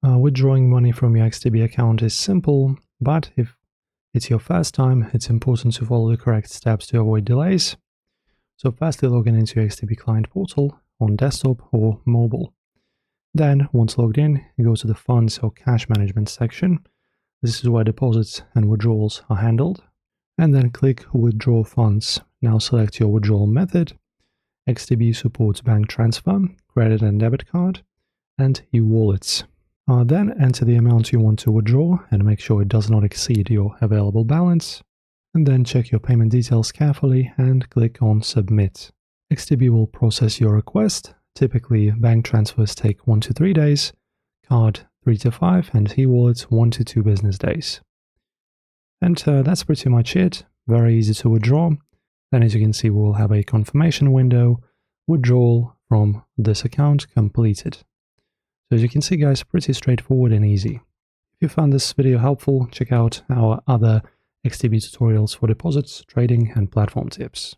Withdrawing money from your XTB account is simple, but if it's your first time, it's important to follow the correct steps to avoid delays. So firstly, log in into your XTB client portal on desktop or mobile. Then, once logged in, you go to the Funds or Cash Management section. This is where deposits and withdrawals are handled. And then click Withdraw Funds. Now select your withdrawal method. XTB supports bank transfer, credit and debit card, and e-wallets. Then enter the amount you want to withdraw and make sure it does not exceed your available balance. And then check your payment details carefully and click on Submit. XTB will process your request. Typically, bank transfers take 1 to 3 days, card 3 to 5, and e-wallets 1 to 2 business days. And that's pretty much it. Very easy to withdraw. Then as you can see, we'll have a confirmation window, withdrawal from this account completed. So as you can see, guys, pretty straightforward and easy. If you found this video helpful, check out our other XTB tutorials for deposits, trading, and platform tips.